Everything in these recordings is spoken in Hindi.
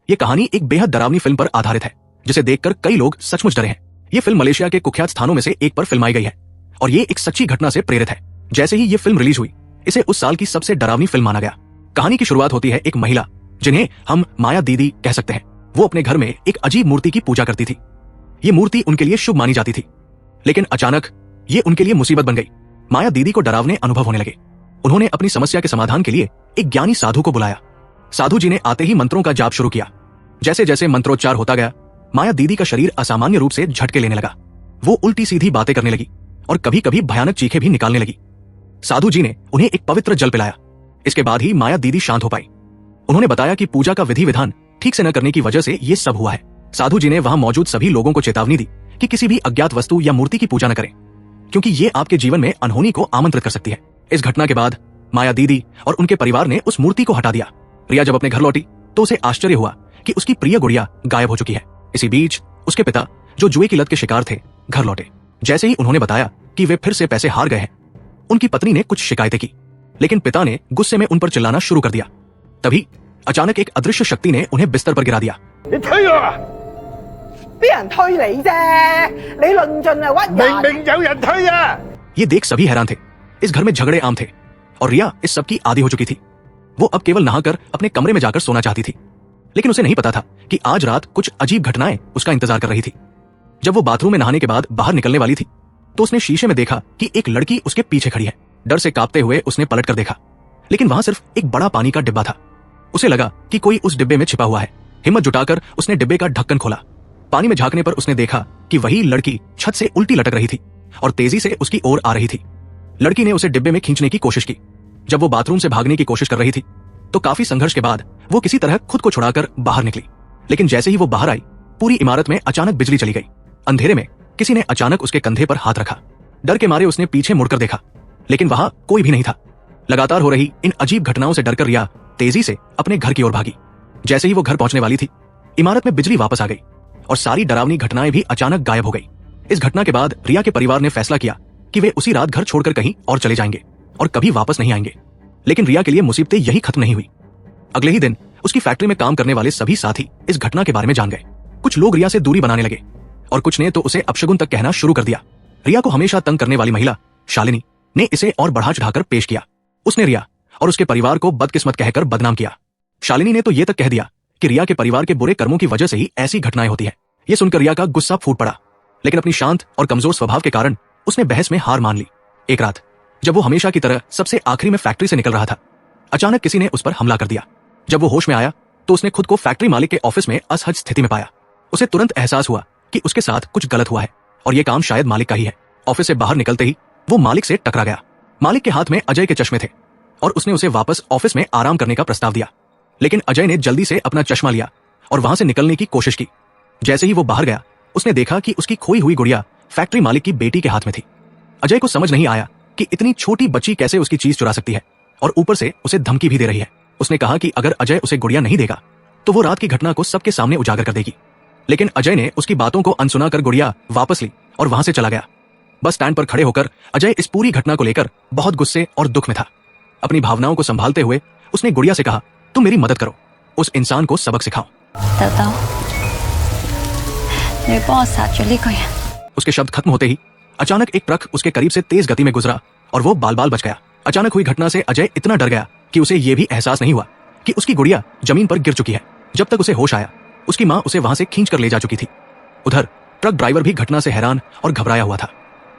ये कहानी एक बेहद डरावनी फिल्म पर आधारित है जिसे देखकर कई लोग सचमुच डरे हैं। ये फिल्म मलेशिया के कुख्यात स्थानों में से एक पर फिल्माई गई है और ये एक सच्ची घटना से प्रेरित है। जैसे ही ये फिल्म रिलीज हुई, इसे उस साल की सबसे डरावनी फिल्म माना गया। कहानी की शुरुआत होती है एक महिला जिन्हें हम माया दीदी कह सकते हैं। वो अपने घर में एक अजीब मूर्ति की पूजा करती थी। ये मूर्ति उनके लिए शुभ मानी जाती थी, लेकिन अचानक ये उनके लिए मुसीबत बन गई। माया दीदी को डरावने अनुभव होने लगे। उन्होंने अपनी समस्या के समाधान के लिए एक ज्ञानी साधु को बुलाया। साधु जी ने आते ही मंत्रों का जाप शुरू किया। जैसे जैसे मंत्रोच्चार होता गया, माया दीदी का शरीर असामान्य रूप से झटके लेने लगा। वो उल्टी सीधी बातें करने लगी और कभी कभी भयानक चीखें भी निकालने लगी। साधु जी ने उन्हें एक पवित्र जल पिलाया। इसके बाद ही माया दीदी शांत हो पाई। उन्होंने बताया कि पूजा का विधि विधान ठीक से न करने की वजह से ये सब हुआ है। साधु जी ने वहां मौजूद सभी लोगों को चेतावनी दी कि किसी भी अज्ञात वस्तु या मूर्ति की पूजा न करें, क्योंकि ये आपके जीवन में अनहोनी को आमंत्रित कर सकती है। इस घटना के बाद माया दीदी और उनके परिवार ने उस मूर्ति को हटा दिया। रिया जब अपने घर लौटी तो उसे आश्चर्य हुआ कि उसकी प्रिय गुड़िया गायब हो चुकी है। इसी बीच उसके पिता, जो जुए की लत के शिकार थे, घर लौटे। जैसे ही उन्होंने बताया कि वे फिर से पैसे हार गए हैं, उनकी पत्नी ने कुछ शिकायतें की, लेकिन पिता ने गुस्से में उन पर चिल्लाना शुरू कर दिया। तभी अचानक एक अदृश्य शक्ति ने उन्हें बिस्तर पर गिरा दिया। ये देख सभी हैरान थे। इस घर में झगड़े आम थे और रिया इस सब की आदी हो चुकी थी। वो अब केवल नहाकर अपने कमरे में जाकर सोना चाहती थी, लेकिन उसे नहीं पता था कि आज रात कुछ अजीब घटनाएं उसका इंतजार कर रही थी। जब वो बाथरूम में नहाने के बाद बाहर निकलने वाली थी तो उसने शीशे में देखा कि एक लड़की उसके पीछे खड़ी है। डर से कांपते हुए उसने पलट कर देखा, लेकिन वहां सिर्फ एक बड़ा पानी का डिब्बा था। उसे लगा कि कोई उस डिब्बे में छिपा हुआ है। हिम्मत जुटाकर उसने डिब्बे का ढक्कन खोला। पानी में झांकने पर उसने देखा कि वही लड़की छत से उल्टी लटक रही थी और तेजी से उसकी ओर आ रही थी। लड़की ने उसे डिब्बे में खींचने की कोशिश की। जब वो बाथरूम से भागने की कोशिश कर रही थी तो काफी संघर्ष के बाद वो किसी तरह खुद को छुड़ाकर बाहर निकली। लेकिन जैसे ही वो बाहर आई, पूरी इमारत में अचानक बिजली चली गई। अंधेरे में किसी ने अचानक उसके कंधे पर हाथ रखा। डर के मारे उसने पीछे मुड़कर देखा, लेकिन वहां कोई भी नहीं था। लगातार हो रही इन अजीब घटनाओं से डरकर रिया तेजी से अपने घर की ओर भागी। जैसे ही वो घर पहुंचने वाली थी, इमारत में बिजली वापस आ गई और सारी डरावनी घटनाएं भी अचानक गायब हो गई। इस घटना के बाद रिया के परिवार ने फैसला किया कि वे उसी रात घर छोड़कर कहीं और चले जाएंगे और कभी वापस नहीं आएंगे। लेकिन रिया के लिए मुसीबतें यही खत्म नहीं हुई। अगले ही दिन उसकी फैक्ट्री में काम करने वाले सभी साथी इस घटना के बारे में जान गए। कुछ लोग रिया से दूरी बनाने लगे और कुछ ने तो उसे अपशगुन तक कहना शुरू कर दिया। रिया को हमेशा तंग करने वाली महिला शालिनी ने इसे और बढ़ा चढ़ाकर पेश किया। उसने रिया और उसके परिवार को बदकिस्मत कहकर बदनाम किया। शालिनी ने तो ये तक कह दिया कि रिया के परिवार के बुरे कर्मों की वजह से ही ऐसी घटनाएं होती है। ये सुनकर रिया का गुस्सा फूट पड़ा, लेकिन अपनी शांत और कमजोर स्वभाव के कारण उसने बहस में हार मान ली। एक रात जब वो हमेशा की तरह सबसे आखिरी में फैक्ट्री से निकल रहा था, अचानक किसी ने उस पर हमला कर दिया। जब वो होश में आया तो उसने खुद को फैक्ट्री मालिक के ऑफिस में असहज स्थिति में पाया। उसे तुरंत एहसास हुआ कि उसके साथ कुछ गलत हुआ है और ये काम शायद मालिक का ही है। ऑफिस से बाहर निकलते ही वो मालिक से टकरा गया। मालिक के हाथ में अजय के चश्मे थे और उसने उसे वापस ऑफिस में आराम करने का प्रस्ताव दिया, लेकिन अजय ने जल्दी से अपना चश्मा लिया और वहां से निकलने की कोशिश की। जैसे ही वो बाहर गया, उसने देखा कि उसकी खोई हुई गुड़िया फैक्ट्री मालिक की बेटी के हाथ में थी। अजय को समझ नहीं आया कि इतनी छोटी बच्ची कैसे उसकी चीज चुरा सकती है और ऊपर से उसे धमकी भी दे रही है। उसने कहा कि अगर अजय उसे गुड़िया नहीं देगा तो वो रात की घटना को सबके सामने उजागर कर देगी। लेकिन अजय ने उसकी बातों को अनसुना कर गुड़िया वापस ली और वहां से चला गया। बस स्टैंड पर खड़े होकर अजय इस पूरी घटना को लेकर बहुत गुस्से और दुख में था। अपनी भावनाओं को संभालते हुए उसने गुड़िया से कहा, तुम मेरी मदद करो, उस इंसान को सबक सिखाओ। उसके शब्द खत्म होते ही अचानक एक ट्रक उसके करीब से तेज गति में गुजरा और वो बाल बाल बच गया। अचानक हुई घटना से अजय इतना डर गया कि उसे ये भी एहसास नहीं हुआ कि उसकी गुड़िया जमीन पर गिर चुकी है। जब तक उसे होश आया, उसकी माँ उसे वहां से खींच कर ले जा चुकी थी। उधर ट्रक ड्राइवर भी घटना से हैरान और घबराया हुआ था।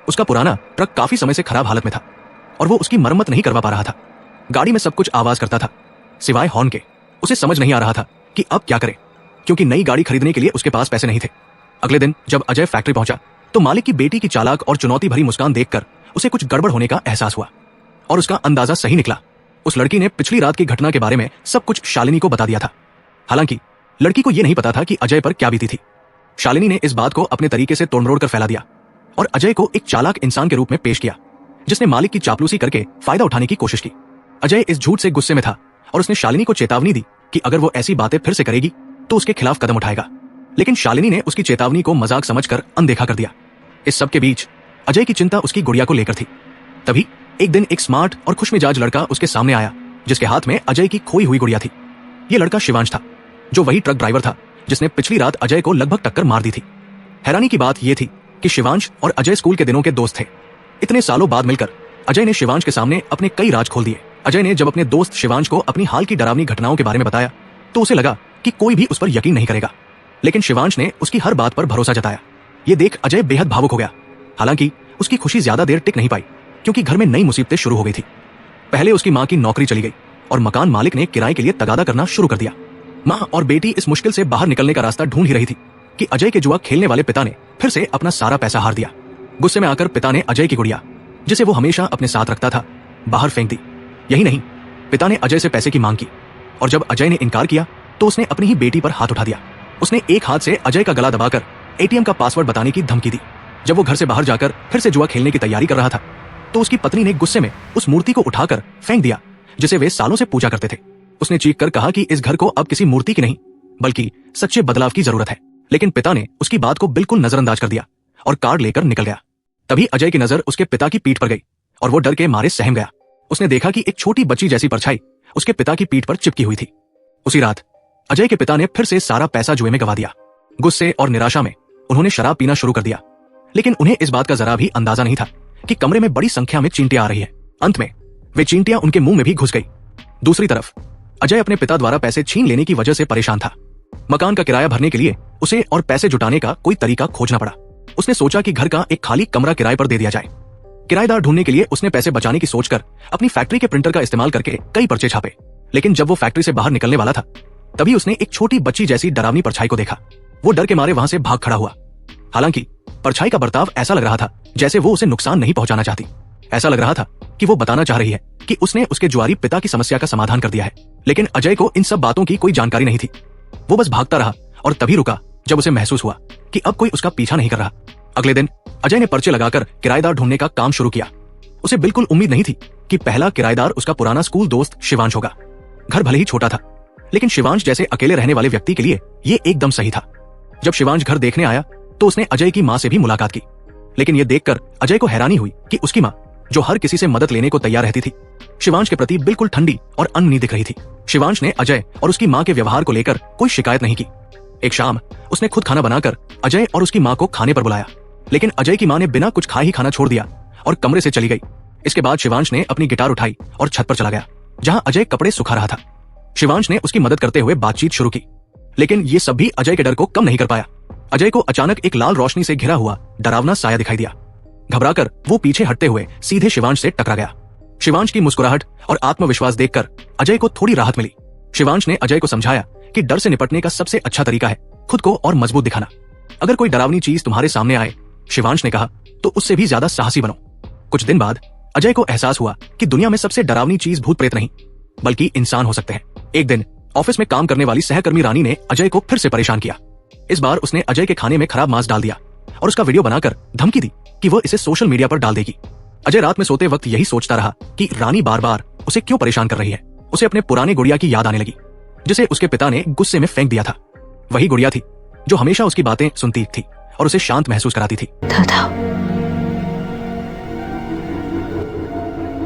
उसका पुराना ट्रक काफी समय से खराब हालत में था और वो उसकी मरम्मत नहीं करवा पा रहा था। गाड़ी में सब कुछ आवाज करता था सिवाय हॉर्न के। उसे समझ नहीं आ रहा था कि अब क्या करे, क्योंकि नई गाड़ी खरीदने के लिए उसके पास पैसे नहीं थे। अगले दिन जब अजय फैक्ट्री पहुंचा तो मालिक की बेटी की चालाक और चुनौती भरी मुस्कान देखकर उसे कुछ गड़बड़ होने का एहसास हुआ और उसका अंदाजा सही निकला। उस लड़की ने पिछली रात की घटना के बारे में सब कुछ शालिनी को बता दिया था। हालांकि लड़की को यह नहीं पता था कि अजय पर क्या बीती थी। शालिनी ने इस बात को अपने तरीके से तोड़मरोड़ कर फैला दिया और अजय को एक चालाक इंसान के रूप में पेश किया, जिसने मालिक की चापलूसी करके फायदा उठाने की कोशिश की। अजय इस झूठ से गुस्से में था और उसने शालिनी को चेतावनी दी कि अगर वो ऐसी बातें फिर से करेगी तो उसके खिलाफ कदम उठाएगा। लेकिन शालिनी ने उसकी चेतावनी को मजाक समझकर अनदेखा कर दिया। इस सब के बीच अजय की चिंता उसकी गुड़िया को लेकर थी। तभी एक दिन एक स्मार्ट और खुशमिजाज लड़का उसके सामने आया जिसके हाथ में अजय की खोई हुई गुड़िया थी। ये लड़का शिवांश था। जो वही ट्रक ड्राइवर था जिसने पिछली रात अजय को लगभग टक्कर मार दी थी। हैरानी की बात यह थी कि शिवांश और अजय स्कूल के दिनों के दोस्त थे। इतने सालों बाद मिलकर अजय ने शिवांश के सामने अपने कई राज खोल दिए। अजय ने जब अपने दोस्त शिवांश को अपनी हाल की डरावनी घटनाओं के बारे में बताया तो उसे लगा कि कोई भी उस पर यकीन नहीं करेगा, लेकिन शिवांश ने उसकी हर बात पर भरोसा जताया। ये देख अजय बेहद भावुक हो गया। हालांकि उसकी खुशी ज्यादा देर टिक नहीं पाई, क्योंकि घर में नई मुसीबतें शुरू हो गई थी। पहले उसकी मां की नौकरी चली गई और मकान मालिक ने किराए के लिए तगादा करना शुरू कर दिया। मां और बेटी इस मुश्किल से बाहर निकलने का रास्ता ढूंढ ही रही थी कि अजय के जुआ खेलने वाले पिता ने फिर से अपना सारा पैसा हार दिया। गुस्से में आकर पिता ने अजय की गुड़िया, जिसे वो हमेशा अपने साथ रखता था, बाहर फेंक दी। यही नहीं, पिता ने अजय से पैसे की मांग की और जब अजय ने इनकार किया तो उसने अपनी ही बेटी पर हाथ उठा दिया। उसने एक हाथ से अजय का गला दबाकर एटीएम का पासवर्ड बताने की धमकी दी। जब वो घर से बाहर जाकर फिर से जुआ खेलने की तैयारी कर रहा था तो उसकी पत्नी ने गुस्से में उस मूर्ति को उठाकर फेंक दिया जिसे वे सालों से पूजा करते थे। उसने चीख कर कहा कि इस घर को अब किसी मूर्ति की नहीं बल्कि सच्चे बदलाव की जरूरत है, लेकिन पिता ने उसकी बात को बिल्कुल नजरअंदाज कर दिया और कार लेकर निकल गया। तभी अजय की नजर उसके पिता की पीठ पर गई और वो डर के मारे सहम गया। उसने देखा कि एक छोटी बच्ची जैसी परछाई उसके पिता की पीठ पर चिपकी हुई थी। उसी रात अजय के पिता ने फिर से सारा पैसा जुए में गवा दिया। गुस्से और निराशा में उन्होंने शराब पीना शुरू कर दिया, लेकिन उन्हें इस बात का जरा भी अंदाजा नहीं था कि कमरे में बड़ी संख्या में चींटियां आ रही है। अंत में वे चींटियां उनके मुंह में भी घुस गई। दूसरी तरफ अजय अपने पिता द्वारा पैसे छीन लेने की वजह से परेशान था। मकान का किराया भरने के लिए उसे और पैसे जुटाने का कोई तरीका खोजना पड़ा। उसने सोचा कि घर का एक खाली कमरा किराए पर दे दिया जाए। किराएदार ढूंढने के लिए उसने पैसे बचाने की सोचकर अपनी फैक्ट्री के प्रिंटर का इस्तेमाल करके कई पर्चे छापे, लेकिन जब वो फैक्ट्री से बाहर निकलने वाला था तभी उसने एक छोटी बच्ची जैसी डरावनी परछाई को देखा। वो डर के मारे वहां से भाग खड़ा हुआ। हालांकि परछाई का बर्ताव ऐसा लग रहा था जैसे वो उसे नुकसान नहीं पहुंचाना चाहती। ऐसा लग रहा था कि वो बताना चाह रही है कि उसने उसके जुआरी पिता की समस्या का समाधान कर दिया है। लेकिन अजय को इन सब बातों की कोई जानकारी नहीं थी। वो बस भागता रहा और तभी रुका जब उसे महसूस हुआ कि अब कोई उसका पीछा नहीं कर रहा। अगले दिन अजय ने पर्चे लगाकर किराएदार ढूंढने का काम शुरू किया। उसे बिल्कुल उम्मीद नहीं थी कि पहला किराएदार उसका पुराना स्कूल दोस्त शिवांश होगा। घर भले ही छोटा था, लेकिन शिवांश जैसे अकेले रहने वाले व्यक्ति के लिए ये एकदम सही था। जब शिवांश घर देखने आया तो उसने अजय की मां से भी मुलाकात की, लेकिन यह देखकर अजय को हैरानी हुई कि उसकी मां, जो हर किसी से मदद लेने को तैयार रहती थी, शिवांश के प्रति बिल्कुल ठंडी और अनमनी दिख रही थी। शिवांश ने अजय और उसकी मां के व्यवहार को लेकर कोई शिकायत नहीं की। एक शाम उसने खुद खाना बनाकर अजय और उसकी मां को खाने पर बुलाया, लेकिन अजय की मां ने बिना कुछ खाए ही खाना छोड़ दिया और कमरे से चली गई। इसके बाद शिवांश ने अपनी गिटार उठाई और छत पर चला गया, जहां अजय कपड़े सुखा रहा था। शिवांश ने उसकी मदद करते हुए बातचीत शुरू की, लेकिन ये सब भी अजय के डर को कम नहीं कर पाया। अजय को अचानक एक लाल रोशनी से घिरा हुआ डरावना साया दिखाई दिया। घबराकर वो पीछे हटते हुए सीधे शिवांश से टकरा गया। शिवांश की मुस्कुराहट और आत्मविश्वास देखकर अजय को थोड़ी राहत मिली। शिवांश ने अजय को समझाया कि डर से निपटने का सबसे अच्छा तरीका है खुद को और मजबूत दिखाना। अगर कोई डरावनी चीज तुम्हारे सामने आए, शिवांश ने कहा, तो उससे भी ज्यादा साहसी बनो। कुछ दिन बाद अजय को एहसास हुआ कि दुनिया में सबसे डरावनी चीज भूत प्रेत नहीं बल्कि इंसान हो सकते हैं। एक दिन ऑफिस में काम करने वाली सहकर्मी रानी ने अजय को फिर से परेशान किया। इस बार उसने अजय के खाने में खराब मांस डाल दिया और उसका वीडियो बनाकर धमकी दी कि वो इसे सोशल मीडिया पर डाल देगी। अजय रात में सोते वक्त यही सोचता रहा कि रानी बार बार उसे क्यों परेशान कर रही है। उसे अपने पुराने गुड़िया की याद आने लगी, जिसे उसके पिता ने गुस्से में फेंक दिया था। वही गुड़िया थी जो हमेशा उसकी बातें सुनती थी और उसे शांत महसूस कराती थी। 頭頭，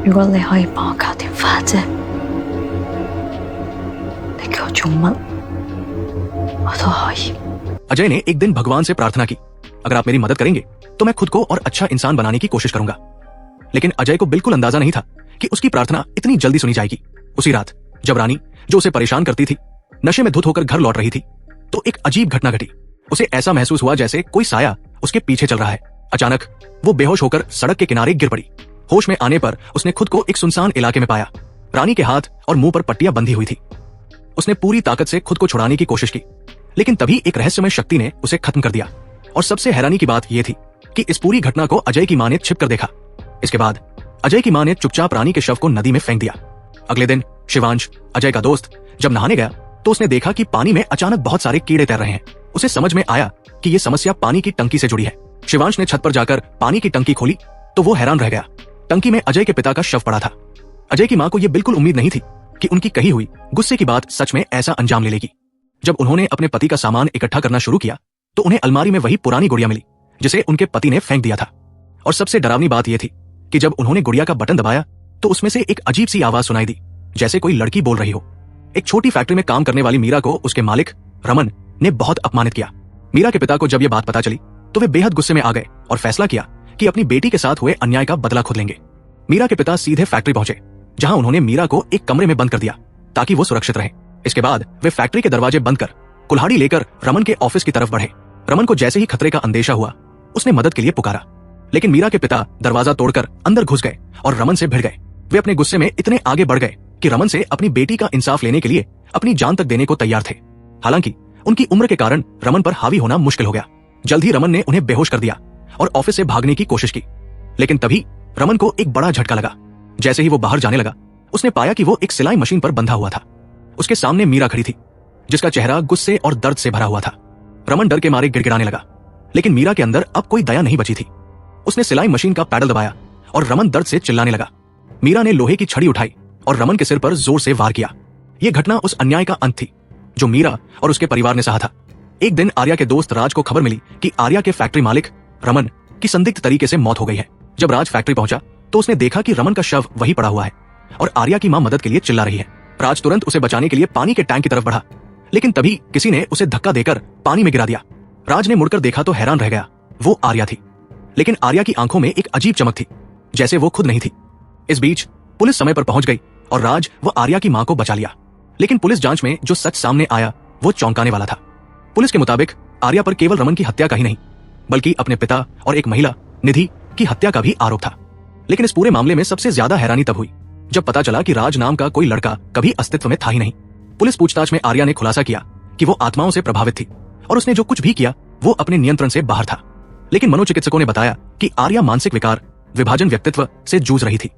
如果你可以幫我搞掂花姐，你叫我做乜我都可以。 अजय ने एक दिन भगवान से प्रार्थना की, अगर आप मेरी मदद करेंगे तो मैं खुद को और अच्छा इंसान बनाने की कोशिश करूंगा। लेकिन अजय को बिल्कुल अंदाजा नहीं था कि उसकी प्रार्थना इतनी जल्दी सुनी जाएगी। उसी रात जब रानी, जो उसे परेशान करती थी, नशे में धुत होकर घर लौट रही थी, तो एक अजीब घटना घटी। उसे ऐसा महसूस हुआ जैसे कोई साया उसके पीछे चल रहा है। अचानक वो बेहोश होकर सड़क के किनारे गिर पड़ी। होश में आने पर उसने खुद को एक सुनसान इलाके में पाया। रानी के हाथ और मुंह पर पट्टियां बंधी हुई थी। उसने पूरी ताकत से खुद को छुड़ाने की कोशिश की, लेकिन तभी एक रहस्यमय शक्ति ने उसे खत्म कर दिया। और सबसे हैरानी की बात यह थी कि इस पूरी घटना को अजय की मां ने छिप कर देखा। इसके बाद अजय की मां ने चुपचाप रानी के शव को नदी में फेंक दिया। अगले दिन शिवांश, अजय का दोस्त, जब नहाने गया तो उसने देखा कि पानी में अचानक बहुत सारे कीड़े तैर रहे हैं। उसे समझ में आया कि यह समस्या पानी की टंकी से जुड़ी है। शिवांश ने छत पर जाकर पानी की टंकी खोली तो वो हैरान रह गया। टंकी में अजय के पिता का शव पड़ा था। अजय की मां को यह बिल्कुल उम्मीद नहीं थी कि उनकी कही हुई गुस्से की बात सच में ऐसा अंजाम ले लेगी। जब उन्होंने अपने पति का सामान इकट्ठा करना शुरू किया तो उन्हें अलमारी में वही पुरानी गुड़िया मिली जिसे उनके पति ने फेंक दिया था। और सबसे डरावनी बात यह थी कि जब उन्होंने गुड़िया का बटन दबाया तो उसमें से एक अजीब सी आवाज सुनाई दी, जैसे कोई लड़की बोल रही हो। एक छोटी फैक्ट्री में काम करने वाली मीरा को उसके मालिक रमन ने बहुत अपमानित किया। मीरा के पिता को जब यह बात पता चली तो वे बेहद गुस्से में आ गए और फैसला किया कि अपनी बेटी के साथ हुए अन्याय का बदला खुद लेंगे। मीरा के पिता सीधे फैक्ट्री पहुंचे, जहां उन्होंने मीरा को एक कमरे में बंद कर दिया ताकि वो सुरक्षित रहे। इसके बाद वे फैक्ट्री के दरवाजे बंद कर कुल्हाड़ी लेकर रमन के ऑफिस की तरफ बढ़े। रमन को जैसे ही खतरे का अंदेशा हुआ उसने मदद के लिए पुकारा, लेकिन मीरा के पिता दरवाजा तोड़कर अंदर घुस गए और रमन से भिड़ गए। वे अपने गुस्से में इतने आगे बढ़ गए कि रमन से अपनी बेटी का इंसाफ लेने के लिए अपनी जान तक देने को तैयार थे। हालांकि उनकी उम्र के कारण रमन पर हावी होना मुश्किल हो गया। जल्द ही रमन ने उन्हें बेहोश कर दिया और ऑफिस से भागने की कोशिश की, लेकिन तभी रमन को एक बड़ा झटका लगा। जैसे ही वो बाहर जाने लगा उसने पाया कि वो एक सिलाई मशीन पर बंधा हुआ था। उसके सामने मीरा खड़ी थी, जिसका चेहरा गुस्से और दर्द से भरा हुआ था। रमन डर के मारे गिड़गिड़ाने लगा, लेकिन मीरा के अंदर अब कोई दया नहीं बची थी। उसने सिलाई मशीन का पैडल दबाया और रमन दर्द से चिल्लाने लगा। मीरा ने लोहे की छड़ी उठाई और रमन के सिर पर जोर से वार किया। यह घटना उस अन्याय का अंत थी जो मीरा और उसके परिवार ने सहा था। एक दिन आर्या के दोस्त राज को खबर मिली कि आर्या के फैक्ट्री मालिक रमन की संदिग्ध तरीके से मौत हो गई है। जब राज फैक्ट्री पहुंचा तो उसने देखा कि रमन का शव वहीं पड़ा हुआ है और आर्या की मां मदद के लिए चिल्ला रही है। राज तुरंत उसे बचाने के लिए पानी के टैंक की तरफ बढ़ा, लेकिन तभी किसी ने उसे धक्का देकर पानी में गिरा दिया। राज ने मुड़कर देखा तो हैरान रह गया। वो आर्या थी, लेकिन आर्या की आंखों में एक अजीब चमक थी, जैसे वो खुद नहीं थी। इस बीच पुलिस समय पर पहुंच गई और राज व आर्या की मां को बचा लिया। लेकिन पुलिस जांच में जो सच सामने आया वो चौंकाने वाला था। पुलिस के मुताबिक आर्या पर केवल रमन की हत्या का ही नहीं, बल्कि अपने पिता और एक महिला निधि की हत्या का भी आरोप था। लेकिन इस पूरे मामले में सबसे ज्यादा हैरानी तब हुई जब पता चला कि राज नाम का कोई लड़का कभी अस्तित्व में था ही नहीं। पुलिस पूछताछ में आर्या ने खुलासा किया कि वो आत्माओं से प्रभावित थी और उसने जो कुछ भी किया वो अपने नियंत्रण से बाहर था। लेकिन मनोचिकित्सकों ने बताया कि आर्या मानसिक विकार, विभाजन व्यक्तित्व से जूझ रही थी।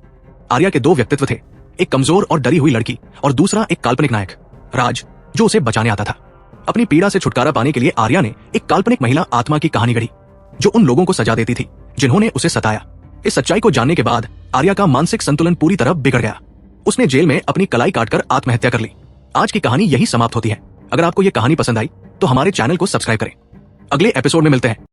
आर्या के दो व्यक्तित्व थे, एक कमजोर और डरी हुई लड़की और दूसरा एक काल्पनिक नायक, राज, जो उसे बचाने आता था। अपनी पीड़ा से छुटकारा पाने के लिए आर्या ने एक काल्पनिक महिला आत्मा की कहानी गढ़ी जो उन लोगों को सजा देती थी जिन्होंने उसे सताया। इस सच्चाई को जानने के बाद आर्या का मानसिक संतुलन पूरी तरह बिगड़ गया। उसने जेल में अपनी कलाई काटकर आत्महत्या कर ली। आज की कहानी यही समाप्त होती है। अगर आपको यह कहानी पसंद आई तो हमारे चैनल को सब्सक्राइब करें। अगले एपिसोड में मिलते हैं।